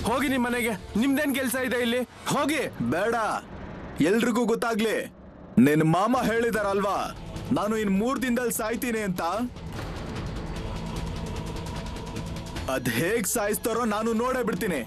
ಹೋಗಿ ನಿಮ್ ಮನೆಗೆ. ನಿಮ್ದೇನ್ ಕೆಲ್ಸ ಇದೆ ಇಲ್ಲಿ? ಹೋಗಿ. ಬೇಡ, ಎಲ್ರಿಗೂ ಗೊತ್ತಾಗ್ಲಿ. ನಿನ್ ಮಾಮ ಹೇಳಿದಾರಲ್ವಾ ನಾನು ಇನ್ 3 ದಿನದಲ್ಲಿ ಸಾಯ್ತೀನಿ ಅಂತ. ಅದ್ ಹೇಗ್ ಸಾಯಿಸ್ತಾರೋ ನಾನು ನೋಡೇ ಬಿಡ್ತೀನಿ.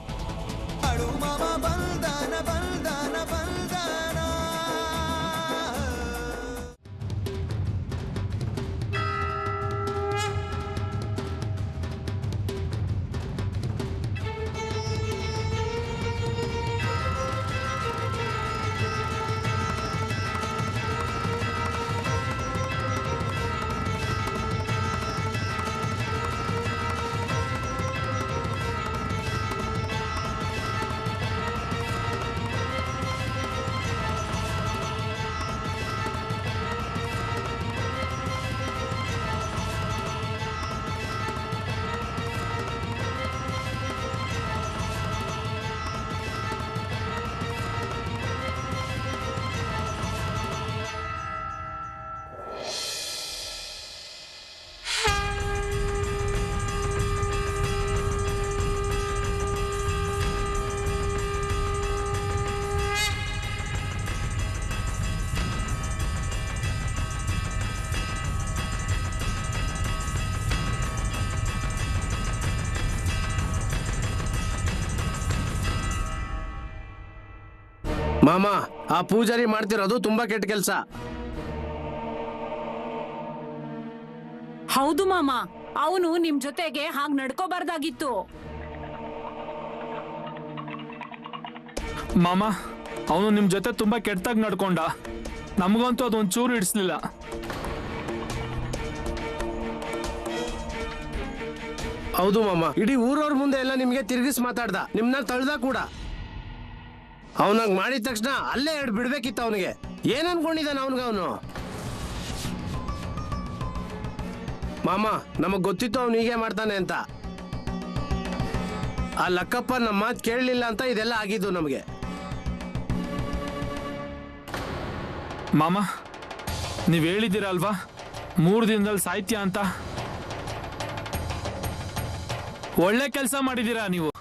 ಮಾಮ, ಆ ಪೂಜಾರಿ ಮಾಡ್ತಿರೋದು ತುಂಬಾ ಕೆಟ್ಟ ಕೆಲ್ಸ. ಹೌದು ಮಾಮ, ಅವನು ನಿಮ್ ಜೊತೆಗೆ ಹಾಗ್ ನಡ್ಕೋಬಾರ್ದಾಗಿತ್ತು. ಮಾಮ, ಅವನು ನಿಮ್ ಜೊತೆ ತುಂಬಾ ಕೆಟ್ಟದಾಗಿ ನಡ್ಕೊಂಡ. ನಮಗಂತೂ ಅದೊಂದ್ ಚೂರು ಇಡಿಸ್ಲಿಲ್ಲ. ಹೌದು ಮಾಮ, ಇಡೀ ಊರವ್ರ ಮುಂದೆ ಎಲ್ಲ ನಿಮ್ಗೆ ತಿರುಗಿಸಿ ಮಾತಾಡ್ದ, ನಿಮ್ನ ತಳ್ದ ಕೂಡ. ಅವನಾಗ ಮಾಡಿದ ತಕ್ಷಣ ಅಲ್ಲೇ ಬಿಡ್ಬೇಕಿತ್ತು ಅವನಿಗೆ. ಏನ್ ಅನ್ಕೊಂಡಿದ್ದಾನ ಅವನು? ಮಾಮ, ನಮಗ್ ಗೊತ್ತಿತ್ತು ಅವನು ಹೀಗೆ ಮಾಡ್ತಾನೆ ಅಂತ. ಆ ಲಕ್ಕಪ್ಪ ನಮ್ಮ ಮಾತು ಕೇಳಲಿಲ್ಲ ಅಂತ ಇದೆಲ್ಲ ಆಗಿದ್ದು ನಮಗೆ. ಮಾಮ, ನೀವ್ ಹೇಳಿದ್ದೀರಲ್ವಾ 3 ದಿನದಲ್ಲಿ ಸಾಹಿತ್ಯ ಅಂತ. ಒಳ್ಳೆ ಕೆಲಸ ಮಾಡಿದೀರಾ ನೀವು.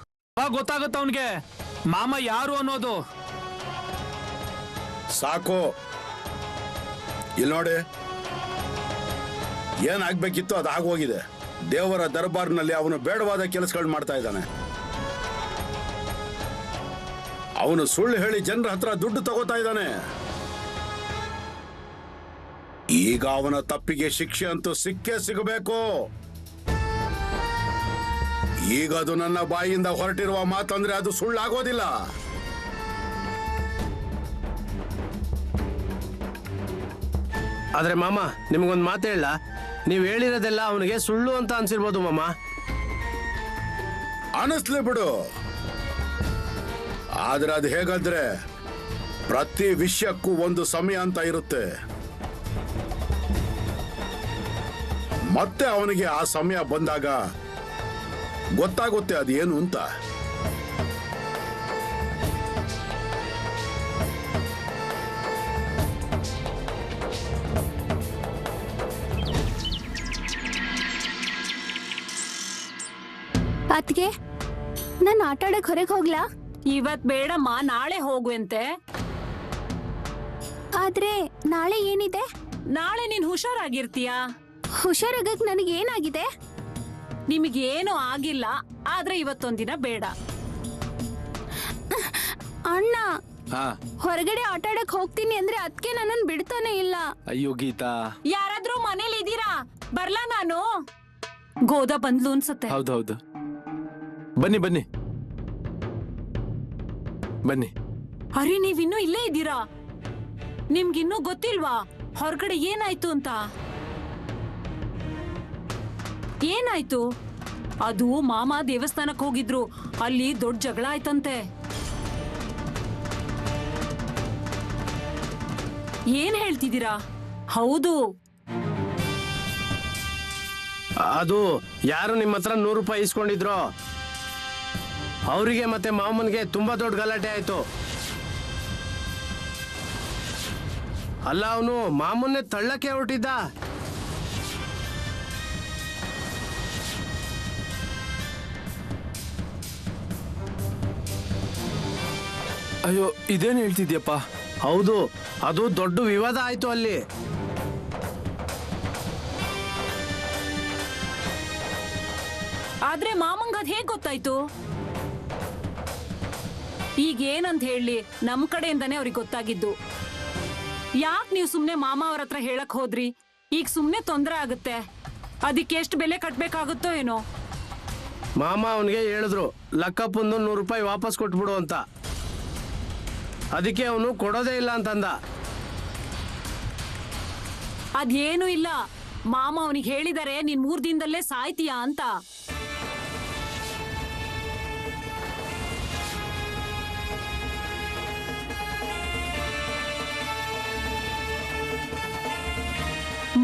ಗೊತ್ತಾಗತ್ತ ಅವನ್ಗೆ ಮಾಮ ಯಾರು ಅನ್ನೋದು. ಸಾಕು, ಇಲ್ಲಿ ನೋಡಿ, ಏನಾಗ್ಬೇಕಿತ್ತು ಅದು ಆಗೋಗಿದೆ. ದೇವರ ದರ್ಬಾರ್ನಲ್ಲಿ ಅವನು ಬೇಡವಾದ ಕೆಲಸಗಳು ಮಾಡ್ತಾ ಇದ್ದಾನೆ. ಅವನು ಸುಳ್ಳು ಹೇಳಿ ಜನರ ಹತ್ರ ದುಡ್ಡು ತಗೋತಾ ಇದ್ದಾನೆ. ಈಗ ಅವನ ತಪ್ಪಿಗೆ ಶಿಕ್ಷೆ ಅಂತೂ ಸಿಕ್ಕೇ ಸಿಗಬೇಕು. ಈಗ ಅದು ನನ್ನ ಬಾಯಿಯಿಂದ ಹೊರಟಿರುವ ಮಾತಂದ್ರೆ ಅದು ಸುಳ್ಳಾಗೋದಿಲ್ಲ. ಆದ್ರೆ ಮಾಮ, ನಿಮ್ಗೊಂದು ಮಾತು ಹೇಳ, ನೀವು ಹೇಳಿರೋದೆಲ್ಲ ಅವನಿಗೆ ಸುಳ್ಳು ಅಂತ ಅನ್ಸಿರ್ಬೋದು ಮಾಮ. ಅನಿಸ್ಲಿ ಬಿಡು, ಆದ್ರೆ ಅದು ಹೇಗಂದ್ರೆ ಪ್ರತಿ ವಿಷಯಕ್ಕೂ ಒಂದು ಸಮಯ ಅಂತ ಇರುತ್ತೆ. ಮತ್ತೆ ಅವನಿಗೆ ಆ ಸಮಯ ಬಂದಾಗ ಗೊತ್ತಾಗುತ್ತೆ ಅದೇನು ಅಂತ. ಅತ್ಗೆ, ನಾನು ಆಟ ಆಡಕ್ ಹೊರಗೆ ಹೋಗ್ಲಾ? ಇವತ್ ಬೇಡಮ್ಮ, ನಾಳೆ ಹೋಗುವಂತೆ. ಆದ್ರೆ ನಾಳೆ ಏನಿದೆ? ನಾಳೆ ನೀನ್ ಹುಷಾರಾಗಿರ್ತೀಯ. ಹುಷಾರಾಗಕ್ ನನಗೆ ಏನಾಗಿದೆ? ನಿಮಗೇನು ಆಗಿಲ್ಲ, ಆದ್ರೆ ಇವತ್ತೊಂದಿನ ಬೇಡ. ಅಣ್ಣ, ಹೊರಗಡೆ ಆಟ ಆಡಕ್ ಹೋಗ್ತೀನಿ ಅಂದ್ರೆ ಅದಕ್ಕೆ ನನ್ನನ್ನು ಬಿಡ್ತಾನೆ ಇಲ್ಲ. ಅಯ್ಯೋ ಗೀತಾ, ಯಾರಾದ್ರೂ ಮನೇಲಿ ಇದೀರಾ? ಬರ್ಲಾ ನಾನು? ಗೋದ ಬಂದ್ಲು ಅನ್ಸತ್ತೆ. ಹೌದೌದು, ಬನ್ನಿ ಬನ್ನಿ ಬನ್ನಿ. ಅರೆ, ನೀವಿನ್ನೂ ಇಲ್ಲೇ ಇದ್ದೀರಾ? ನಿಮ್ಗಿನ್ನೂ ಗೊತ್ತಿಲ್ವಾ ಹೊರಗಡೆ ಏನಾಯ್ತು ಅಂತ? ಏನಾಯ್ತು? ಅದು ಮಾಮ ದೇವಸ್ಥಾನಕ್ಕೆ ಹೋಗಿದ್ರು, ಅಲ್ಲಿ ದೊಡ್ಡ ಜಗಳ ಆಯ್ತಂತೆ. ಏನ್ ಹೇಳ್ತಿದ್ದೀರಾ? ಹೌದು, ಅದು ಯಾರು ನಿಮ್ಮ ಹತ್ರ 100 ರೂಪಾಯಿ ಇಸ್ಕೊಂಡಿದ್ರು, ಅವರಿಗೆ ಮತ್ತೆ ಮಾಮನ್ಗೆ ತುಂಬಾ ದೊಡ್ಡ ಗಲಾಟೆ ಆಯ್ತು. ಅಲ್ಲ, ಅವನು ಮಾಮನ್ನೇ ತಳ್ಳಕ್ಕೆ ಹೊರಟಿದ್ದ. ಅಯ್ಯೋ ಇದೇನ್ ಹೇಳ್ತಿದ್ಯಪ್ಪ? ಹೌದು, ಅದು ದೊಡ್ಡ ವಿವಾದ ಆಯ್ತು ಅಲ್ಲಿ. ಆದ್ರೆ ಮಾಮಂಗ್ ಅದ್ ಹೇಗ್ ಗೊತ್ತಾಯ್ತು? ಈಗ ಏನಂತ ಹೇಳಿ, ನಮ್ ಕಡೆಯಿಂದಾನೇ ಅವ್ರಿಗೆ ಗೊತ್ತಾಗಿದ್ದು. ಯಾಕೆ ನೀವು ಸುಮ್ನೆ ಮಾಮ ಅವ್ರ ಹತ್ರ ಹೇಳಕ್ ಹೋದ್ರಿ? ಈಗ ಸುಮ್ನೆ ತೊಂದ್ರೆ ಆಗುತ್ತೆ. ಅದಕ್ಕೆ ಎಷ್ಟು ಬೆಲೆ ಕಟ್ಬೇಕಾಗುತ್ತೋ ಏನೋ. ಮಾಮ ಅವನಿಗೆ ಹೇಳಿದ್ರು ಲಕ್ಕಪ್ಪಂದು 100 ರೂಪಾಯಿ ವಾಪಸ್ ಕೊಟ್ಬಿಡು ಅಂತ. ಅದಕ್ಕೆ ಅವನು ಕೊಡೋದೇ ಇಲ್ಲ ಅಂತಂದ. ಅದೇನು ಇಲ್ಲ, ಮಾಮ ಅವನಿಗೆ ಹೇಳಿದಾರೆ ನೀನ್ 3 ದಿನದಲ್ಲೇ ಸಾಯ್ತೀಯಾ ಅಂತ.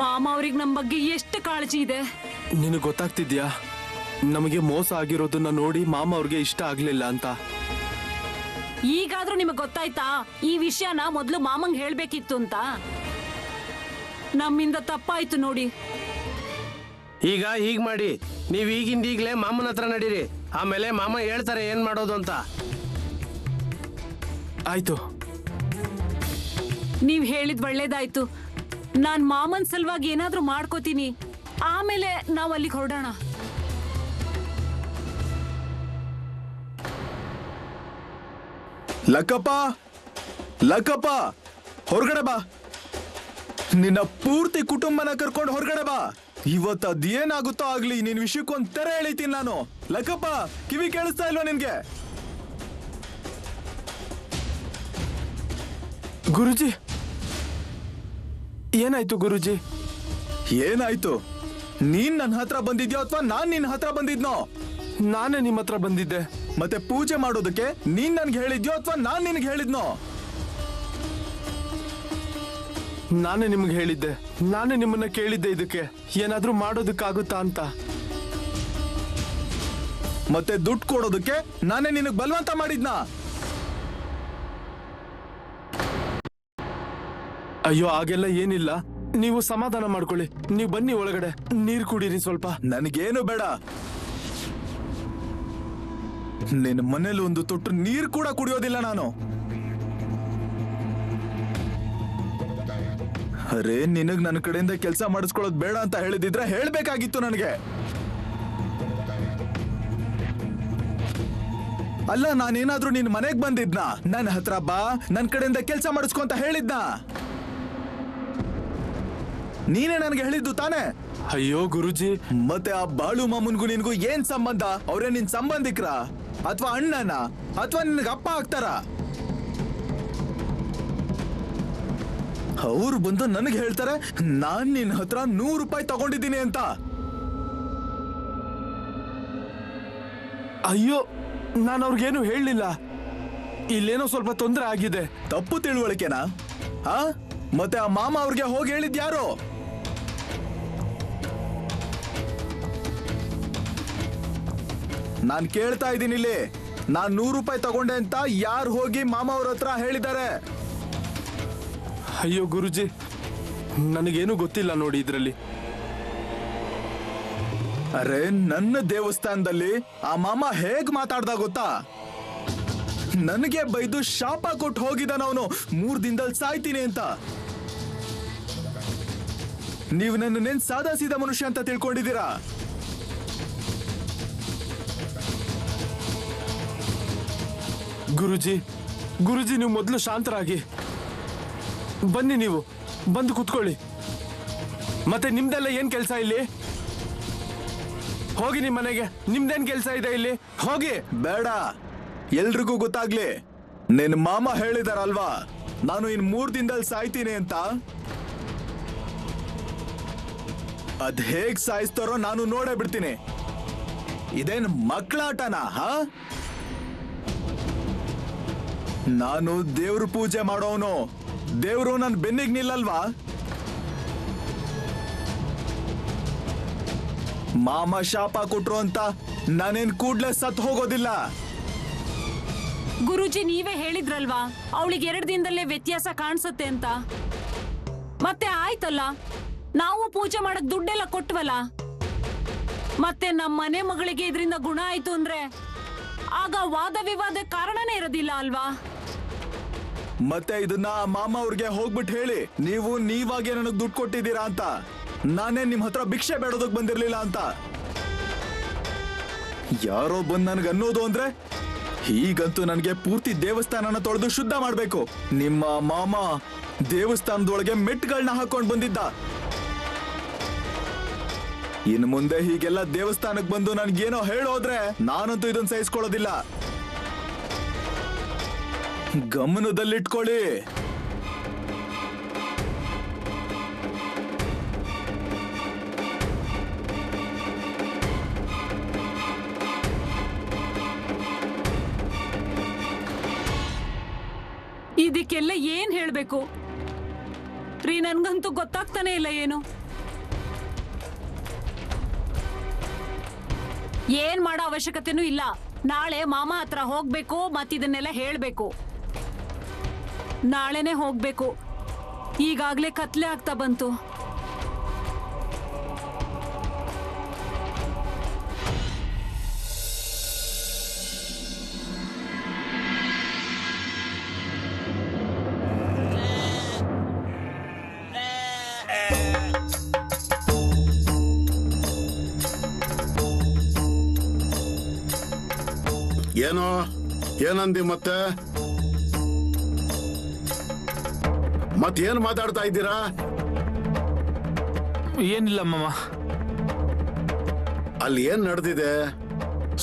ಮಾಮ ಅವ್ರಿಗೆ ನಮ್ ಬಗ್ಗೆ ಎಷ್ಟು ಕಾಳಜಿ ಇದೆ. ನಿನಗೆ ಗೊತ್ತಾಗ್ತಿದ್ಯಾ ನಮಗೆ ಮೋಸ ಆಗಿರೋದನ್ನ ನೋಡಿ ಮಾಮ ಅವ್ರಿಗೆ ಇಷ್ಟ ಆಗ್ಲಿಲ್ಲ ಅಂತ? ಈಗಾದ್ರೂ ನಿಮಗ್ ಗೊತ್ತಾಯ್ತಾ ಈ ವಿಷಯನ ಮೊದ್ಲು ಮಾಮಂಗ್ ಹೇಳ್ಬೇಕಿತ್ತು ಅಂತ? ನಮ್ಮಿಂದ ತಪ್ಪಾಯ್ತು ನೋಡಿ. ಈಗ ಹೀಗ್ ಮಾಡಿ, ನೀವ್ ಈಗಿಂದೀಗ್ಲೇ ಮಾಮನ ಹತ್ರ ನಡೀರಿ. ಆಮೇಲೆ ಮಾಮ ಹೇಳ್ತಾರೆ ಏನ್ ಮಾಡೋದು ಅಂತ. ಆಯ್ತು. ನೀವ್ ಹೇಳಿದ್ ಒಳ್ಳೇದಾಯ್ತು. ನಾನ್ ಮಾಮನ್ ಸಲುವಾಗಿ ಏನಾದ್ರೂ ಮಾಡ್ಕೋತೀನಿ, ಆಮೇಲೆ ನಾವ್ ಅಲ್ಲಿಗೆ ಹೊರಡೋಣ. ಲಕ್ಕಪ್ಪ, ಲಕ್ಕಪ್ಪ, ಹೊರಗಡೆ ಬಾ. ನಿನ್ನ ಪೂರ್ತಿ ಕುಟುಂಬನ ಕರ್ಕೊಂಡು ಹೊರಗಡೆ ಬಾ. ಇವತ್ತು ಅದೇನಾಗುತ್ತೋ ಆಗ್ಲಿ, ನಿನ್ ವಿಷಯಕ್ಕೊಂದ್ ತೆರೆ ಎಳಿತೀನಿ ನಾನು. ಲಕ್ಕಪ್ಪ, ಕಿವಿ ಕೇಳಿಸ್ತಾ ಇಲ್ವಾ ನಿನ್ಗೆ? ಗುರುಜಿ, ಏನಾಯ್ತು ಗುರುಜಿ? ಏನಾಯ್ತು? ನೀನ್ ನನ್ನ ಹತ್ರ ಬಂದಿದ್ಯೋ ಅಥವಾ ನಾನ್ ನಿನ್ನ ಹತ್ರ ಬಂದಿದ್ನೋ? ನಾನೇ ನಿಮ್ಮ ಹತ್ರ ಬಂದಿದ್ದೆ. ಮತ್ತೆ ಪೂಜೆ ಮಾಡೋದಕ್ಕೆ ನೀನ್ ನನ್ಗೆ ಹೇಳಿದ್ಯೋ ಅಥವಾ ನಾನ್ ನಿನ್ಗೆ ಹೇಳಿದ್ನೋ? ನಾನೇ ನಿಮ್ಗೆ ಹೇಳಿದ್ದೆ. ನಾನೇ ನಿಮ್ಮನ್ನ ಕೇಳಿದ್ದೆ ಇದಕ್ಕೆ ಏನಾದ್ರೂ ಮಾಡೋದಕ್ಕಾಗುತ್ತಾ ಅಂತ. ಮತ್ತೆ ದುಡ್ಡು ಕೊಡೋದಕ್ಕೆ ನಾನೇ ನಿನಗ್ ಬಲವಂತ ಮಾಡಿದ್ನಾ? ಅಯ್ಯೋ ಹಾಗೆಲ್ಲ ಏನಿಲ್ಲ, ನೀವು ಸಮಾಧಾನ ಮಾಡ್ಕೊಳ್ಳಿ. ನೀವು ಬನ್ನಿ ಒಳಗಡೆ, ನೀರ್ ಕುಡೀರಿ ಸ್ವಲ್ಪ. ನನಗೇನು ಬೇಡ. ನಿನ್ನ ಮನೇಲಿ ಒಂದು ತೊಟ್ಟು ನೀರು ಕೂಡ ಕುಡಿಯೋದಿಲ್ಲ ನಾನು. ಅರೆ, ನಿನಗ್ ನನ್ನ ಕಡೆಯಿಂದ ಕೆಲಸ ಮಾಡಿಸ್ಕೊಳ್ಳೋದು ಬೇಡ ಅಂತ ಹೇಳಿದಿದ್ರೆ ಹೇಳ್ಬೇಕಾಗಿತ್ತು ನನಗೆ. ಅಲ್ಲ, ನಾನೇನಾದ್ರೂ ನಿನ್ ಮನೆಗ್ ಬಂದಿದ್ನಾ? ನನ್ನ ಹತ್ರ ಬಾ, ನನ್ನ ಕಡೆಯಿಂದ ಕೆಲಸ ಮಾಡಿಸ್ಕೊ ಅಂತ ಹೇಳಿದ್ನಾ? ನೀನೇ ನನ್ಗೆ ಹೇಳಿದ್ದು ತಾನೇ? ಅಯ್ಯೋ ಗುರುಜಿ, ಮತ್ತೆ ಆ ಬಾಳು ಮಾಮನ್ಗೂ ನಿನ್ಗೂ ಏನ್ ಸಂಬಂಧ? ಅವ್ರೇ ನಿನ್ ಸಂಬಂಧಿಕರ ಅಥವಾ ಅಣ್ಣನ ಅಥವಾ ನಿನ್ಗೆ ಅಪ್ಪ ಆಗ್ತಾರ? ಅವ್ರು ಬಂದು ನನಗೆ ಹೇಳ್ತಾರೆ ನಾನ್ ನಿನ್ ಹತ್ರ 100 ರೂಪಾಯಿ ತಗೊಂಡಿದ್ದೀನಿ ಅಂತ. ಅಯ್ಯೋ ನಾನು ಅವ್ರಿಗೇನು ಹೇಳಲಿಲ್ಲ. ಇಲ್ಲೇನೋ ಸ್ವಲ್ಪ ತೊಂದರೆ ಆಗಿದೆ. ತಪ್ಪು ತಿಳುವಳಿಕೆನಾ? ಆ ಮತ್ತೆ ಆ ಮಾಮ ಅವ್ರಿಗೆ ಹೋಗಿ ಹೇಳಿದ್ಯಾರೋ? ನಾನ್ ಕೇಳ್ತಾ ಇದ್ದೀನಿ ಇಲ್ಲಿ, ನಾನ್ 100 ರೂಪಾಯಿ ತಗೊಂಡೆ ಅಂತ ಯಾರು ಹೋಗಿ ಮಾಮ ಅವ್ರ ಹತ್ರ ಹೇಳಿದ್ದಾರೆ? ಅಯ್ಯೋ ಗುರುಜಿ, ನನಗೇನು ಗೊತ್ತಿಲ್ಲ ನೋಡಿ ಇದ್ರಲ್ಲಿ. ಅರೆ, ನನ್ನ ದೇವಸ್ಥಾನದಲ್ಲಿ ಆ ಮಾಮ ಹೇಗ್ ಮಾತಾಡ್ದ ಗೊತ್ತಾ? ನನಗೆ ಬೈದು ಶಾಪ ಕೊಟ್ಟು ಹೋಗಿದ್ದಾನವನು, 3 ದಿನದಲ್ಲಿ ಸಾಯ್ತೀನಿ ಅಂತ. ನೀವು ನನ್ನೇನ್ ಸಾದಾ ಸೀದಾ ಮನುಷ್ಯ ಅಂತ ತಿಳ್ಕೊಂಡಿದ್ದೀರಾ? ಗುರುಜಿ, ಗುರುಜಿ ನೀವು ಮೊದಲು ಶಾಂತರಾಗಿ ಬನ್ನಿ. ನೀವು ಬಂದು ಕುತ್ಕೊಳ್ಳಿ. ಮತ್ತೆ ನಿಮ್ದೆಲ್ಲ ಏನ್ ಕೆಲಸ ಇಲ್ಲಿ? ಹೋಗಿ ನಿಮ್ ಮನೆಗೆ. ನಿಮ್ದೇನ್ ಕೆಲಸ ಇದೆ ಇಲ್ಲಿ? ಹೋಗಿ. ಬೇಡ, ಎಲ್ರಿಗೂ ಗೊತ್ತಾಗ್ಲಿ. ನಿನ್ ಮಾಮ ಹೇಳಿದಾರಲ್ವಾ ನಾನು ಇನ್ 3 ದಿನದಲ್ಲಿ ಸಾಯ್ತೀನಿ ಅಂತ. ಅದ್ ಹೇಗ್ ಸಾಯಿಸ್ತಾರೋ ನಾನು ನೋಡೇ ಬಿಡ್ತೀನಿ. ಇದೇನ್ ಮಕ್ಕಳಾಟನಾ? ನಾನು ದೇವ್ರ ಪೂಜೆ ಮಾಡೋನು. ದೇವ್ರು ನನ್ ಬೆನ್ನಿಗೆ ನಿಲ್ಲಲ್ವಾ? ಮಾಮ ಶಾಪ ಕೊಟ್ರು ಅಂತ ನಾನೇನ್ ಕೂಡ್ಲೆ ಸತ್ ಹೋಗೋದಿಲ್ಲ. ಗುರುಜಿ ನೀವೇ ಹೇಳಿದ್ರಲ್ವಾ ಅವಳಿಗೆ 2 ದಿನದಲ್ಲೇ ವ್ಯತ್ಯಾಸ ಕಾಣಿಸುತ್ತೆ ಅಂತ. ಮತ್ತೆ ಆಯ್ತಲ್ಲ, ನಾವು ಪೂಜೆ ಮಾಡಕ್ ದುಡ್ಡೆಲ್ಲ ಕೊಟ್ವಲ್ಲ. ಮತ್ತೆ ನಮ್ಮ ಮನೆ ಮಗಳಿಗೆ ಇದರಿಂದ ಗುಣ ಆಯ್ತು ಅಂದ್ರೆ ಆಗ ವಾದ ವಿವಾದ ಕಾರಣನೇ ಇರೋದಿಲ್ಲ ಅಲ್ವಾ? ಮತ್ತೆ ಇದನ್ನ ಮಾಮ ಅವ್ರಿಗೆ ಹೋಗ್ಬಿಟ್ಟು ಹೇಳಿ, ನೀವು ನೀವಾಗೆ ನನಗ್ ದುಡ್ಡು ಕೊಟ್ಟಿದ್ದೀರಾ ಅಂತ. ನಾನೇ ನಿಮ್ ಹತ್ರ ಭಿಕ್ಷೆ ಬೇಡೋದಕ್ ಬಂದಿರ್ಲಿಲ್ಲ ಅಂತ. ಯಾರೋ ಬಂದ್ ನನಗೆ ಅನ್ನೋದು ಅಂದ್ರೆ, ಈಗಂತೂ ನನಗೆ ಪೂರ್ತಿ ದೇವಸ್ಥಾನನ ತೊಳೆದು ಶುದ್ಧ ಮಾಡ್ಬೇಕು. ನಿಮ್ಮ ಮಾಮ ದೇವಸ್ಥಾನದೊಳಗೆ ಮೆಟ್ಗಳನ್ನ ಹಾಕೊಂಡ್ ಬಂದಿದ್ದ. ಇನ್ನು ಮುಂದೆ ಹೀಗೆಲ್ಲ ದೇವಸ್ಥಾನಕ್ಕೆ ಬಂದು ನನ್ಗೇನೋ ಹೇಳೋದ್ರೆ ನಾನಂತೂ ಇದನ್ನ ಸಹಿಸ್ಕೊಳ್ಳೋದಿಲ್ಲ. ಗಮನದಲ್ಲಿಟ್ಕೊಳ್ಳಿ. ಇದಕ್ಕೆಲ್ಲ ಏನ್ ಹೇಳ್ಬೇಕು ರೀ? ನನ್ಗಂತೂ ಗೊತ್ತಾಗ್ತಾನೆ ಇಲ್ಲ ಏನು. ಏನ್ ಮಾಡೋ ಅವಶ್ಯಕತೆನೂ ಇಲ್ಲ. ನಾಳೆ ಮಾಮ ಹತ್ರ ಹೋಗ್ಬೇಕು, ಮತ್ತಿದನ್ನೆಲ್ಲ ಹೇಳ್ಬೇಕು. ನಾಳೆನೆ ಹೋಗ್ಬೇಕು. ಈಗಾಗ್ಲೇ ಕತ್ಲೆ ಆಗ್ತಾ ಬಂತು. ಏನೋ ಏನಂದಿ ಮತ್ತೇನ್ ಮಾತಾಡ್ತಾ ಇದ್ದೀರಾ? ಏನಿಲ್ಲ ಮಾಮ. ಅಲ್ಲಿ ಏನ್ ನಡೆದಿದೆ?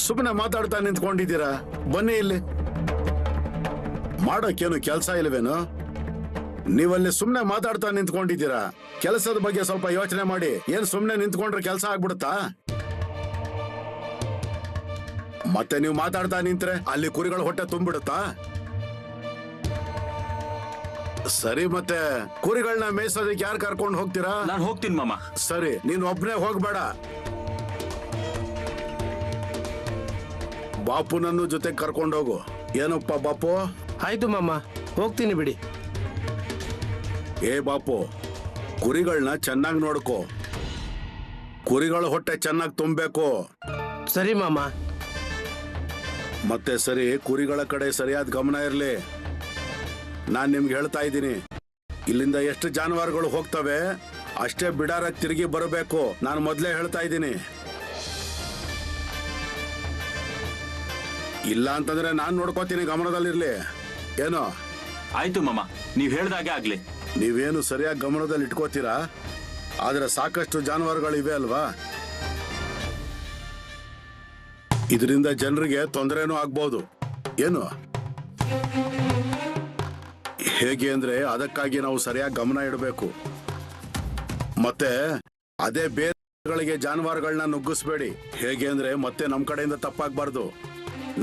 ಸುಮ್ಮನೆ ಮಾತಾಡ್ತಾ ನಿಂತ್ಕೊಂಡಿದ್ದೀರಾ? ಬನ್ನಿ ಇಲ್ಲಿ. ಮಾಡೋಕ್ಕೇನು ಕೆಲಸ ಇಲ್ವೇನು? ನೀವಲ್ಲಿ ಸುಮ್ಮನೆ ಮಾತಾಡ್ತಾ ನಿಂತ್ಕೊಂಡಿದ್ದೀರಾ. ಕೆಲಸದ ಬಗ್ಗೆ ಸ್ವಲ್ಪ ಯೋಚನೆ ಮಾಡಿ. ಏನ್ ಸುಮ್ಮನೆ ನಿಂತ್ಕೊಂಡ್ರೆ ಕೆಲಸ ಆಗ್ಬಿಡುತ್ತಾ? ಮತ್ತೆ ನೀವು ಮಾತಾಡ್ತಾ ನಿಂತ್ರೆ ಅಲ್ಲಿ ಕುರಿಗಳ ಹೊಟ್ಟೆ ತುಂಬಿಡುತ್ತಾ? ಸರಿ, ಮತ್ತೆ ಕುರಿಗಳನ್ನ ಮೇಯಿಸೋದಕ್ಕೆ ಯಾರು ಕರ್ಕೊಂಡು ಹೋಗ್ತೀರಾ? ನಾನು ಹೋಗ್ತೀನಿ ಮಾಮ. ಸರಿ, ನೀನ್ ಒಬ್ನೇ ಹೋಗ್ಬೇಡ. ಬಾಪುನನ್ನು ಜೊತೆ ಕರ್ಕೊಂಡೋಗು. ಏನಪ್ಪ ಬಾಪು? ಆಯ್ತು ಮಾಮ, ಹೋಗ್ತೀನಿ ಬಿಡಿ. ಏ ಬಾಪು, ಕುರಿಗಳನ್ನ ಚೆನ್ನಾಗಿ ನೋಡ್ಕೋ. ಕುರಿಗಳ ಹೊಟ್ಟೆ ಚೆನ್ನಾಗಿ ತುಂಬಬೇಕು. ಸರಿ ಮಾಮ. ಮತ್ತೆ ಸರಿ, ಕುರಿಗಳ ಕಡೆ ಸರಿಯಾದ ಗಮನ ಇರಲಿ. ನಾನ್ ನಿಮ್ಗೆ ಹೇಳ್ತಾ ಇದ್ದೀನಿ, ಇಲ್ಲಿಂದ ಎಷ್ಟು ಜಾನುವಾರುಗಳು ಹೋಗ್ತವೆ ಅಷ್ಟೇ ಬಿಡಾರಾಗಿ ತಿರುಗಿ ಬರಬೇಕು. ನಾನು ಮೊದಲೇ ಹೇಳ್ತಾ ಇದ್ದೀನಿ. ಇಲ್ಲ ಅಂತಂದ್ರೆ ನಾನ್ ನೋಡ್ಕೋತೀನಿ. ಗಮನದಲ್ಲಿರ್ಲಿ. ಏನೋ? ಆಯ್ತು ಮಾಮ, ನೀವ್ ಹೇಳ್ದಾಗೆ ಆಗ್ಲಿ. ನೀವೇನು ಸರಿಯಾಗಿ ಗಮನದಲ್ಲಿ ಇಟ್ಕೋತೀರಾ? ಆದ್ರೆ ಸಾಕಷ್ಟು ಜಾನುವಾರುಗಳಿವೆ ಅಲ್ವಾ? ಇದರಿಂದ ಜನರಿಗೆ ತೊಂದರೆನೂ ಆಗ್ಬೋದು. ಏನು? ಹೇಗೆ ಅಂದ್ರೆ ಅದಕ್ಕಾಗಿ ನಾವು ಸರಿಯಾಗಿ ಗಮನ ಇಡಬೇಕು. ಮತ್ತೆ ಅದೇ ಬೇರೆಗಳಿಗೆ ಜಾನುವಾರುಗಳನ್ನ ನುಗ್ಗಿಸ್ಬೇಡಿ. ಹೇಗೆ ಅಂದ್ರೆ ಮತ್ತೆ ನಮ್ ಕಡೆಯಿಂದ ತಪ್ಪಾಗ್ಬಾರ್ದು.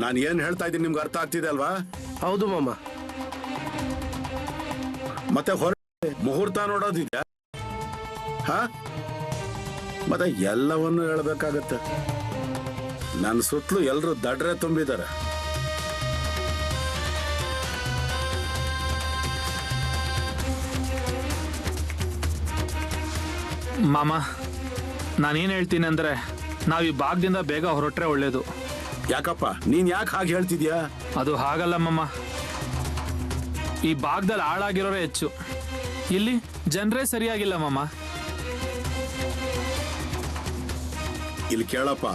ನಾನು ಏನ್ ಹೇಳ್ತಾ ಇದ್ದೀನಿ ನಿಮ್ಗೆ ಅರ್ಥ ಆಗ್ತಿದೆ ಅಲ್ವಾ? ಹೌದು ಮಾಮ. ಮತ್ತೆ ಹೊರಗೆ ಮುಹೂರ್ತ ನೋಡೋದಿದೆ. ಹಾ, ಮತ್ತೆ ಎಲ್ಲವನ್ನು ಹೇಳ್ಬೇಕಾಗತ್ತೆ. ನನ್ನ ಸುತ್ತಲೂ ಎಲ್ಲರೂ ದಡ್ರೆ ತುಂಬಿದ್ದಾರೆ. ಮಾಮ, ನಾನೇನ್ ಹೇಳ್ತೀನಿ ಅಂದ್ರೆ, ನಾವ್ ಈ ಭಾಗದಿಂದ ಬೇಗ ಹೊರಟ್ರೆ ಒಳ್ಳೇದು. ಯಾಕಪ್ಪ, ನೀನ್ ಯಾಕೆ ಹಾಗೆ ಹೇಳ್ತಿದ್ಯಾ? ಅದು ಹಾಗಲ್ಲ ಮಾಮ. ಈ ಭಾಗದಲ್ಲಿ ಹಾಳಾಗಿರೋರೇ ಹೆಚ್ಚು. ಇಲ್ಲಿ ಜನರೇ ಸರಿಯಾಗಿಲ್ಲ ಮಾಮ. ಇಲ್ಲಿ ಕೇಳಪ್ಪ,